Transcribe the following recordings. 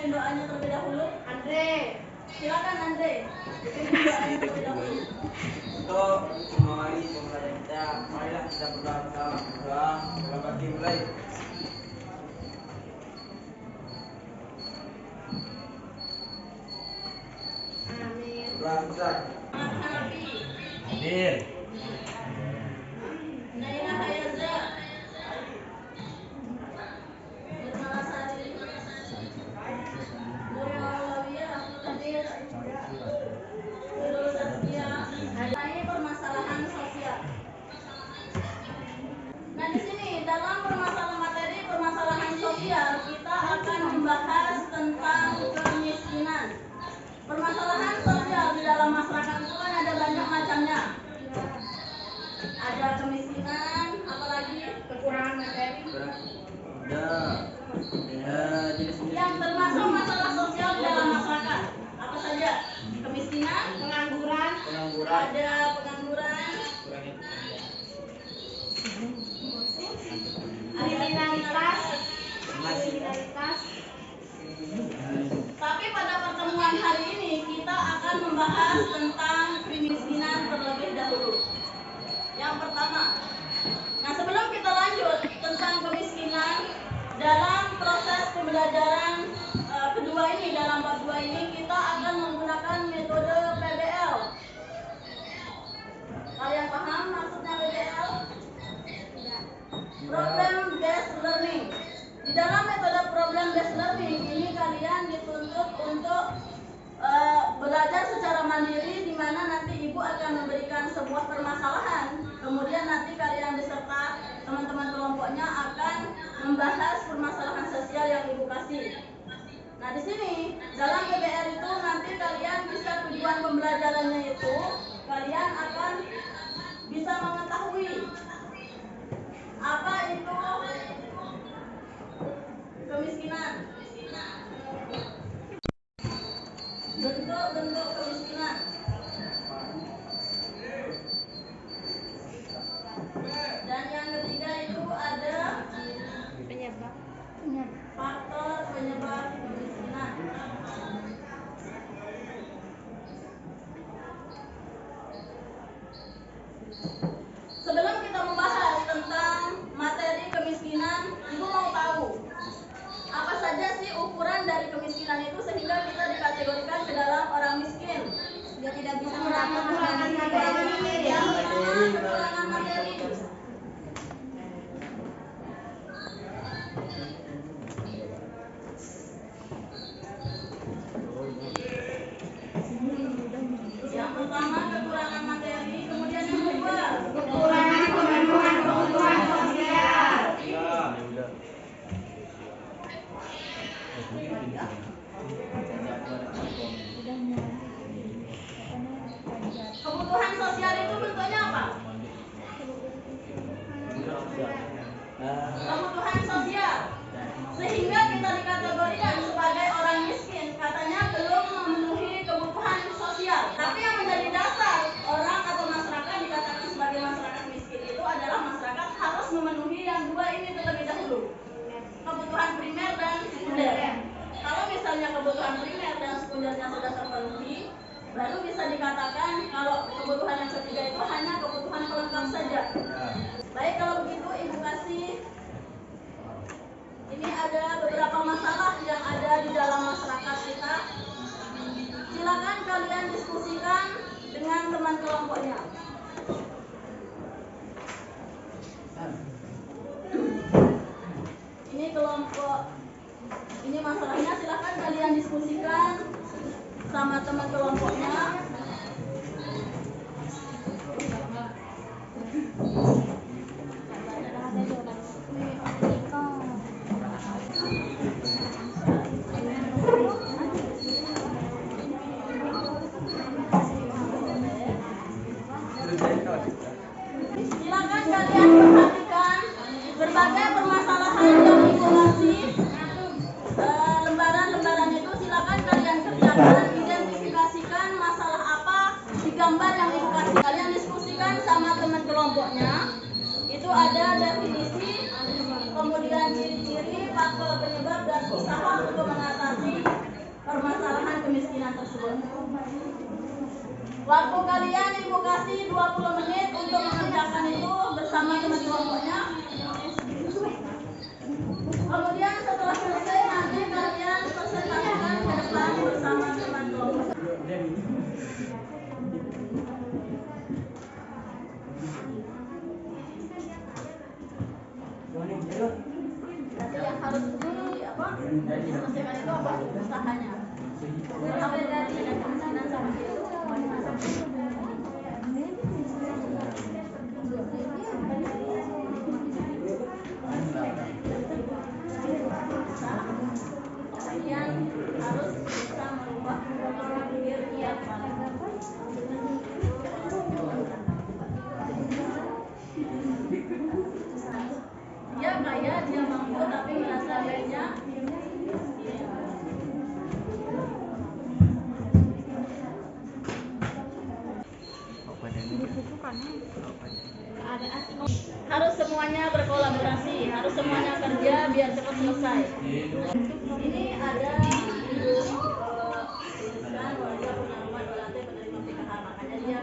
pimpin doanya terlebih dahulu. Andre, silakan Andre. Pimpin doanya terlebih dahulu. Untuk mengawali pembelajaran kita, marilah kita berdoa bersama. Doa dalam bagi mulai. Amin. Doa besar. Hadir. Naila Hayarza. Nirmala Sari. Nurul Alawiyah. Hadir. Nurul Saskia. Mengenai permasalahan sosial. Nah, di sini dalam permasalahan sosial kita akan membahas tentang kemiskinan. Permasalahan sosial di dalam masyarakat itu kan ada banyak macamnya. Ada kemiskinan, apalagi kekurangan materi. Yang termasuk masalah sosial di dalam masyarakat apa saja? Kemiskinan, pengangguran, ada pengangguran, kriminalitas. Tapi pada pertemuan hari ini kita akan membahas tentang kemiskinan terlebih dahulu. Yang pertama, nah sebelum kita lanjut tentang kemiskinan, dalam proses pembelajaran kedua ini, dalam bab 2 ini kita akan menggunakan metode PBL. Kalian paham maksudnya PBL? Problem based learning. Di dalam metode problem based learning ini kalian dituntut untuk belajar secara mandiri, di mana nanti ibu akan memberikan sebuah permasalahan, kemudian nanti kalian beserta teman-teman kelompoknya akan membahas permasalahan sosial yang ibu kasih. Nah di sini dalam PBR itu nanti kalian bisa, tujuan pembelajarannya itu kalian akan bisa mengetahui apa itu kemiskinan, bentuk-bentuk kemiskinan. Dan yang ketiga itu ada faktor penyebab kemiskinan. Sebelum kita membahas tentang materi kemiskinan, ibu mau tahu apa saja sih ukuran dari kemiskinan itu sehingga kita dikategorikan ke dalam orang miskin? Dia tidak bisa kekurangan materi. Yang pertama kekurangan materi, kemudian yang kedua kekurangan pemenuhan kebutuhan sosial. Kebutuhan sosial itu bentuknya apa? Kebutuhan sosial. Sehingga kita dikategorikan sebagai orang miskin, katanya belum memenuhi kebutuhan sosial. Tapi yang menjadi dasar orang atau masyarakat dikatakan sebagai masyarakat miskin itu adalah masyarakat harus memenuhi yang dua ini terlebih dahulu, kebutuhan primer dan sekunder. Kalau misalnya kebutuhan primer dan sekundernya sudah terpenuhi, baru bisa dikatakan kalau kebutuhan yang ketiga itu hanya kebutuhan pelengkap saja. Baik, kalau begitu ibu kasih, ini ada beberapa masalah yang ada di dalam masyarakat kita. Silakan kalian diskusikan dengan teman kelompoknya. Ini kelompok, ini masalahnya, silakan kalian diskusikan sama teman kelompoknya. Silakan kalian perhatikan berbagai permasalahan yang ibu kasih. Lembaran-lembaran itu silakan kalian kerjakan, identifikasikan masalah apa di gambar yang ibu kasih. Kalian diskusikan sama teman kelompoknya. Itu ada definisi, kemudian ciri-ciri, faktor penyebab dan usaha untuk mengatasi tersebut. Waktu kalian ibu kasih 20 menit untuk mengerjakan itu bersama teman kelompoknya. Kemudian setelah selesai nanti kalian presentasikan ke depan bersama teman kelompok. Nanti yang harus diselesaikan itu apa? Usahanya. Mulai dari kemiskinan seperti itu mau dimasak. Kalian harus bisa merubah pola pikir yang dia kaya, dia mampu, tapi merasa lainnya harus semuanya berkolaborasi, harus semuanya kerja biar cepat selesai. Ini ada tulisan bahwa dia punya rumah 2 lantai penerima PKH, makanya dia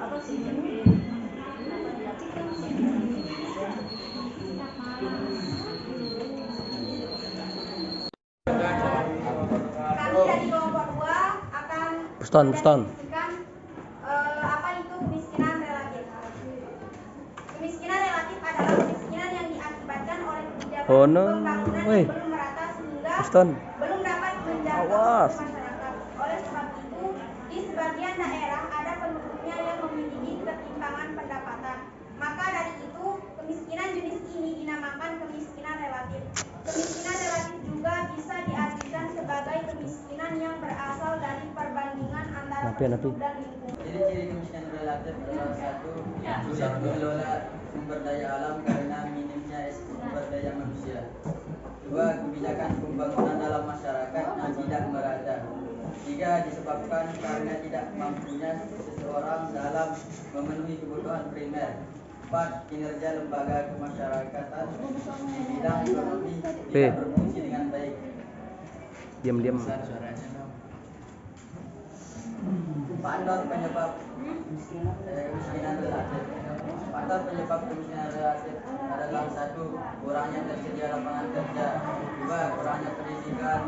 apa sih? Kami dari kelompok 2 akan Puston. apa itu kemiskinan relatif. Kemiskinan relatif adalah kemiskinan yang diakibatkan oleh kebijakan pembangunan yang belum merata sehingga belum dapat menjangkau masyarakat. Oleh sebab itu, di sebagian daerah ada penduduknya yang memiliki ketimpangan pendapatan. Maka dari itu, kemiskinan jenis ini dinamakan kemiskinan relatif. Kemiskinan relatif juga bisa diartikan sebagai kemiskinan yang berasal dari perbandingan antara penduduk dan lingkungan. Ciri-ciri kemiskinan relatif adalah 1. Sulit mengelola sumber daya alam karena minimnya sumber daya manusia. 2. Kebijakan pembangunan dalam masyarakat yang tidak merata. 3. Disebabkan karena tidak mampunya seseorang dalam memenuhi kebutuhan primer. 4. Kinerja lembaga kemasyarakatan di bidang ekonomi tidak berfungsi dengan baik. Diam. Faktor penyebab kemiskinan relatif. Faktor penyebab kemiskinan relatif adalah 1. Kurangnya tersedia lapangan kerja. 2. Kurangnya pendidikan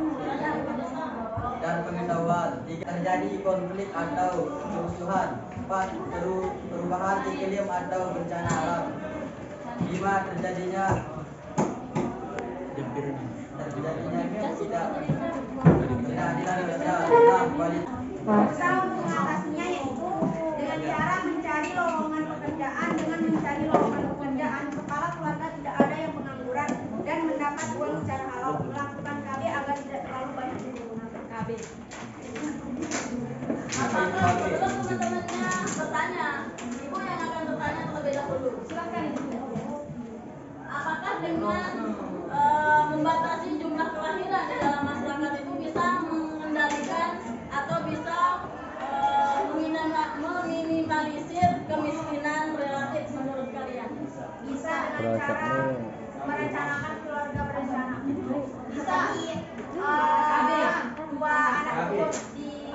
dan pengetahuan. 3. Terjadi konflik atau kerusuhan. 4. Perubahan iklim atau bencana alam. 5. Terjadinya ketidakadilan sosial. 6. Kualitas. Usaha untuk mengatasinya yaitu dengan cara mencari lowongan pekerjaan. Dengan mencari lowongan pekerjaan, kepala keluarga tidak ada yang pengangguran dan mendapat uang secara halal. Melakukan KB agar tidak terlalu banyak menggunakan KB. Apakah sebelum teman-temannya bertanya, ibu yang akan bertanya terlebih dahulu. Silakan ibu. Apakah dengan membatasi jumlah kelahiran di dalam masyarakat itu bisa mengendalikan atau bisa meminimalisir kemiskinan relatif menurut kalian? Bisa dengan cara merencanakan keluarga berencana. Bisa dua anak di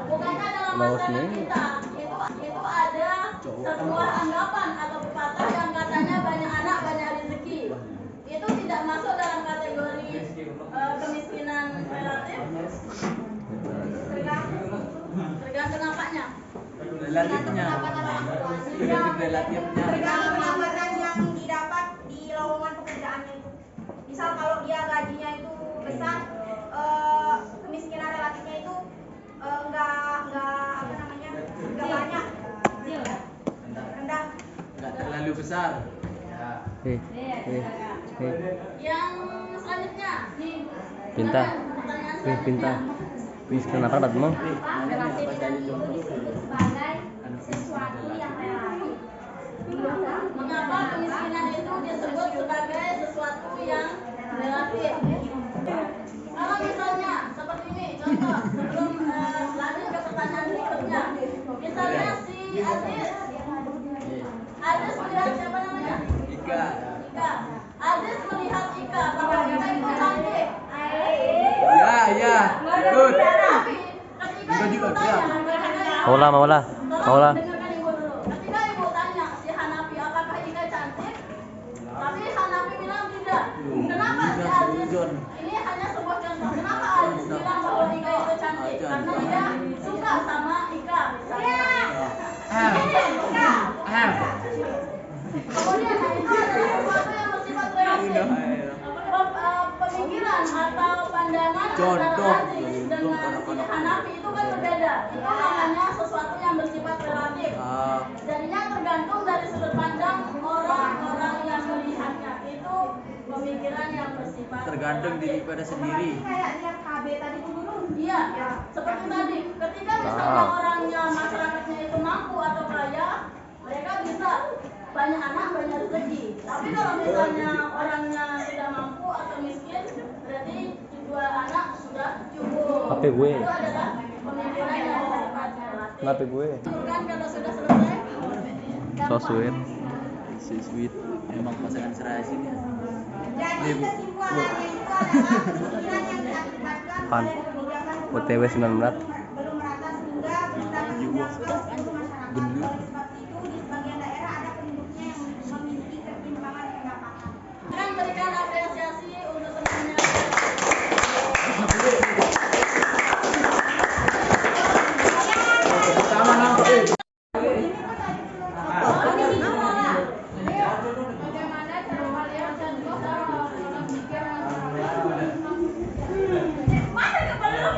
bukannya dalam masyarakat kita itu ada sebuah anggapan atau pepatah yang katanya banyak anak banyak rezeki. Itu tidak masuk dalam kategori kemiskinan relatif. Tergantung apanya? Relatifnya. Tergantung pendapatan yang didapat di lowongan pekerjaannya itu. Misal kalau dia gajinya itu besar, kemiskinan relatifnya itu enggak banyak, rendah. Enggak terlalu besar. Yang selanjutnya nih. Pinta. Pertanyaan Kenapa dapat mau? Relatif dan itu disebut sebagai sesuatu yang relatif. Mengapa kemiskinan itu disebut sebagai sesuatu yang relatif? Kalau misalnya seperti ini, contoh sebelum lanjut ke pertanyaan berikutnya. Misalnya si Adis melihat siapa namanya? Ika. Adis melihat Ika bahwa Ika itu cantik. Maulah. Tolong dengarkan ibu dulu. Ketika ibu tanya si Hanafi apakah Ika cantik, tapi Hanafi bilang tidak. Kenapa si Aziz? Ini hanya sebuah contoh. Kenapa Aziz bilang bahwa Ika itu cantik? Karena dia suka sama Ika misalnya. Kemudian itu adalah sesuatu yang bersifat relatif. Pemikiran atau pandangan antara Aziz dengan si Hanafi itu kan berbeda. Itu namanya sesuatu yang bersifat relatif. Jadinya tergantung dari sudut pandang orang-orang yang melihatnya. Itu pemikiran yang bersifat tergantung diri pada sendiri. Kayak lihat KB tadi dulu. Iya, seperti tadi. Ketika misalnya orangnya masyarakatnya itu mampu atau kaya, mereka bisa banyak anak, banyak rezeki. Tapi kalau misalnya orangnya tidak mampu atau miskin, berarti 2 anak sudah cukup. HP gue. Itu adalah pemikiran yang bersifat relatif. Kenapa gue? Kan kalau sudah selesai, So sweet. Si sweet emang pasangan serasi nih. Jadi kesimpulannya itu adalah pemikiran yang diakibatkan Pan. oleh kebijakan OTW 9 menit. belum merata sehingga bisa menjelaskan seluruh masyarakat. Oleh sebab itu di sebagian daerah ada penduduknya yang memiliki ketimpangan pendapatan. akan berikan apresiasi untuk temannya. Bagaimana cara kalian contoh dalam pikiran? Mana kepala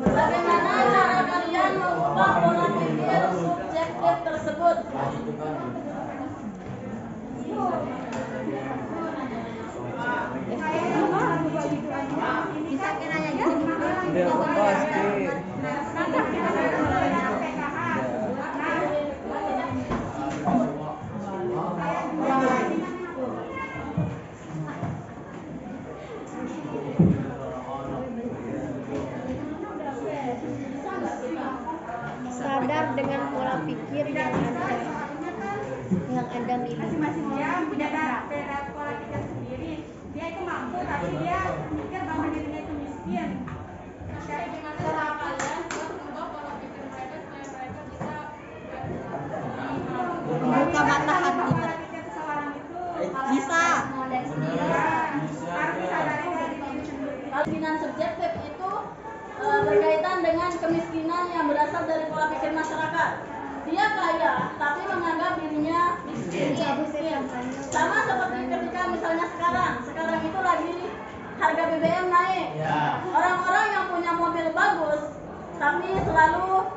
Bagaimana cara kalian mengubah pola pikir subjektif tersebut? Bisa nanya gitu. Sadar dengan pola pikir yang Anda miliki. Masing-masing dia punya pola pikir sendiri. Dia itu mampu tapi dia mikir bahwa dirinya itu miskin. Jadi gimana cara kalian buat mengubah pola pikir mereka supaya mereka bisa Buka mata hati Pola mereka. pikir seseorang itu Bisa. harus disadari dari diri sendiri. Kemiskinan subjektif itu berkaitan dengan kemiskinan yang berasal dari pola pikir masyarakat. Dia kaya, tapi menganggap dirinya miskin. Sama seperti ketika misalnya sekarang itu lagi harga BBM naik. Orang-orang yang punya mobil bagus, tapi selalu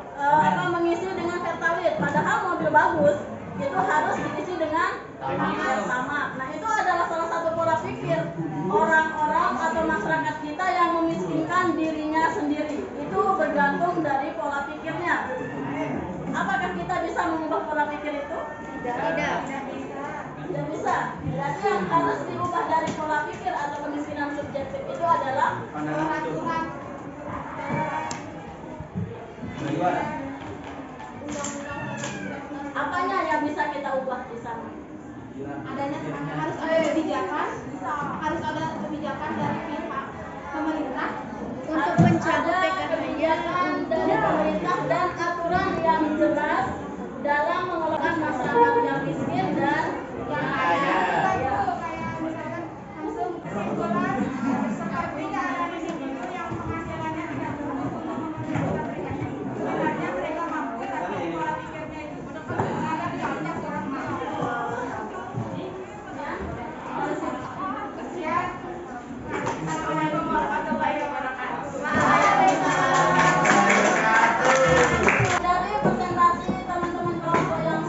mengisi dengan Pertalite. Padahal mobil bagus itu harus diisi dengan Pertamax. Nah itu adalah salah satu pola pikir orang-orang atau masyarakat kita yang memiskinkan dirinya sendiri. Itu bergantung dari pola pikirnya. Apakah kita bisa mengubah pola pikir itu? Tidak. Tidak bisa. Berarti yang harus diubah dari pola pikir atau kemiskinan subjektif itu adalah Peraturan apanya yang bisa kita ubah di sana? adanya harus ada kebijakan, harus ada kebijakan dari pihak pemerintah. Untuk mencabut Ada PKH-nya kebijakan dari pemerintah dan aturan yang jelas dalam mengelola masyarakat yang miskin dan yang kaya. Kayak misalkan langsung sekolah seperti ada di sini yang penghasilannya tidak cukup untuk memenuhi mereka. Sebenarnya mereka mampu tapi pola pikirnya itu menganggap dirinya kurang mampu. Kesian. Assalamualaikum warahmatullahi wabarakatuh. Dari presentasi teman-teman kelompok yang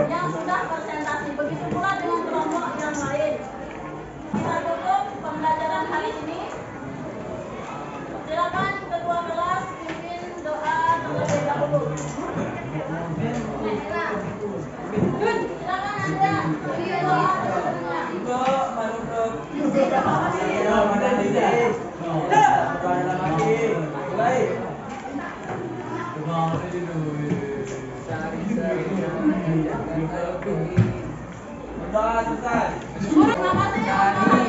yang sudah presentasi. Begitu pula dengan kelompok yang lain. Kita tutup pembelajaran hari ini. Silakan ketua kelas pimpin doa terlebih dahulu. Silakan Anda pimpin doa sebelumnya. Terima kasih.